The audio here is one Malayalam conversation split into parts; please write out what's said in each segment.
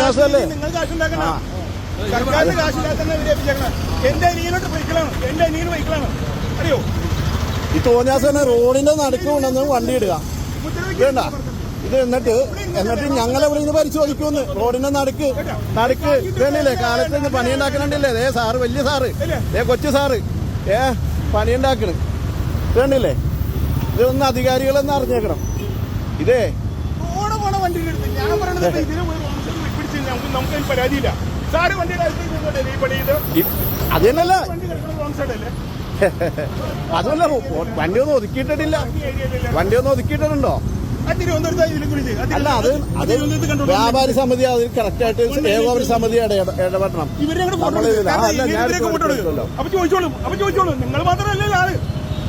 തോന്നിയാസല്ലേ നിങ്ങൾ കാശുണ്ടാക്കണ സർക്കാരിന് കാശില്ലാതെ തന്നെ വിജയിപ്പിച്ചേക്കണം. എന്റെ അനിയനോട്ട് ബൈക്കിലാണ്, എന്റെ അനിയന് ബൈക്കിലാണ്, അറിയോ? ഈ തോന്നിയാസം തന്നെ റോഡിന്റെ നടുക്ക് കൊണ്ടുവന്ന് വണ്ടി ഇടുക വേണ്ട ഇത്. എന്നിട്ട് ഞങ്ങളെ ഇവിടെ നിന്ന് പരിശോധിക്കുമെന്ന്. റോഡിന്റെ നടുക്ക് ഇതല്ലേ കാലത്ത് നിന്ന് പണിയുണ്ടാക്കണില്ലേ? ഏ സാറ്, വലിയ സാറ്, കൊച്ചു സാറ് പണിയുണ്ടാക്കണ് വേണ്ടില്ലേ? ഇതൊന്ന് അധികാരികളെന്ന് അറിഞ്ഞേക്കണം. ഇതേ പോണ വണ്ടി ഞാൻ പറയണത് ഇതിന് പിടിച്ച് നമുക്ക് പരാതിയില്ല. സാറ് വണ്ടിയുടെ അത് തന്നെയല്ല, അതുമല്ല വണ്ടി ഒന്നും ഒതുക്കിയിട്ടിട്ടില്ല. വണ്ടി ഒന്നും ഒതുക്കിയിട്ടുണ്ടോ? അല്ല, അത് വ്യാപാരി സമിതി അതിൽ കറക്റ്റായിട്ട് ഏകോപന സമിതി ഇടപെടണം. നിങ്ങൾ മാത്രമല്ലല്ലോ ആള്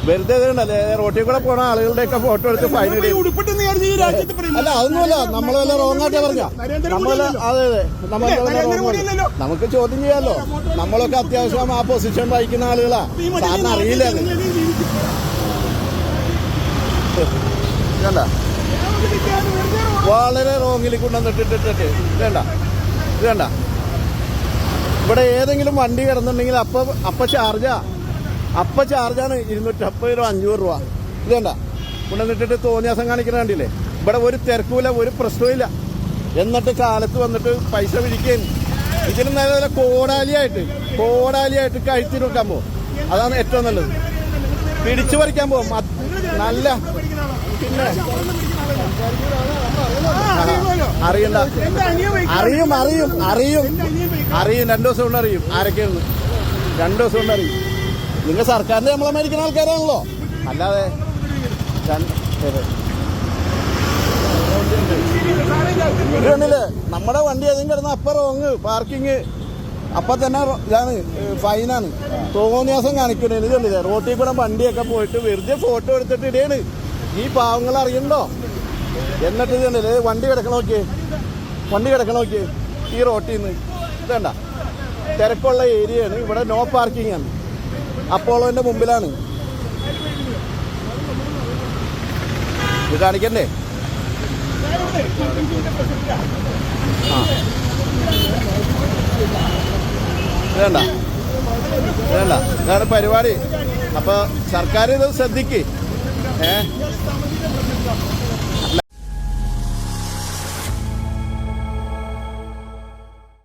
വെറുതെ ഉണ്ടല്ലേ റോട്ടിൽ കൂടെ പോണ ആളുകളുടെയൊക്കെ ഫോട്ടോ എടുത്ത് ഫൈൻ ഇടും. അല്ല, അതൊന്നുമല്ല, നമ്മളെല്ല റോങ് ആയിട്ട് പറഞ്ഞ നമ്മളല്ല. അതെ നമുക്ക് ചോദ്യം ചെയ്യാലോ. നമ്മളൊക്കെ അത്യാവശ്യം ആ പൊസിഷൻ വഹിക്കുന്ന ആളുകളാ. സാറിന് അറിയില്ല. വേണ്ട, വളരെ റോങ്ങിൽ കൊണ്ടുവന്നിട്ടിട്ടിട്ട് വേണ്ട. ഇത് വേണ്ട, ഇവിടെ ഏതെങ്കിലും വണ്ടി കിടന്നുണ്ടെങ്കിൽ അപ്പൊ ചാർജാണ് 250 രൂപ 500 രൂപ. ഇത് വേണ്ട കൊണ്ടുവന്നിട്ടിട്ട് തോന്നിയാസം കാണിക്കുന്ന കണ്ടില്ലേ? ഇവിടെ ഒരു തിരക്കൂല, ഒരു പ്രശ്നമില്ല. എന്നിട്ട് കാലത്ത് വന്നിട്ട് പൈസ പിടിക്കുകയും ഇതിന് നല്ല കോടാലിയായിട്ട് കഴുത്തി നോക്കാൻ പോകും. അതാണ് ഏറ്റവും നല്ലത്. പിടിച്ചു പറിക്കാൻ പോകും നല്ല. പിന്നെ അറിയണ്ട, അറിയും 2 ദിവസം കൊണ്ട് അറിയും ആരൊക്കെയാണ്. 2 ദിവസം കൊണ്ട് അറിയും. നിങ്ങൾ സർക്കാരിന്റെ നമ്മളെ മേടിക്കുന്ന ആൾക്കാരാണല്ലോ, അല്ലാതെ ഇതുണ്ടല്ലേ? നമ്മുടെ വണ്ടി ഏതെങ്കിലും കിടന്ന അപ്പ റോങ് പാർക്കിങ് അപ്പൊ തന്നെ ഇതാണ്, ഫൈനാണ്. തോന്നിയാസം കാണിക്കണേ. ഇതുണ്ടല്ലേ? റോട്ടിൽ കൂടെ വണ്ടിയൊക്കെ പോയിട്ട് വെറുതെ ഫോട്ടോ എടുത്തിട്ട് ഇടയാണ്. ഈ പാവങ്ങൾ അറിയണ്ടോ? എന്നിട്ട് ഇതുണ്ടല്ലേ? വണ്ടി കിടക്കണ നോക്കിയേ ഈ റോട്ടിൽ നിന്ന്. ഇതേണ്ട തിരക്കുള്ള ഏരിയയാണ്. ഇവിടെ നോ പാർക്കിംഗ് ആണ്. അപ്പോളോന്റെ മുമ്പിലാണ് ഇത് കാണിക്കണ്ടേ? വേണ്ട ഇതാണ് പരിപാടി. അപ്പൊ സർക്കാർ ഇത് ശ്രദ്ധിക്ക്.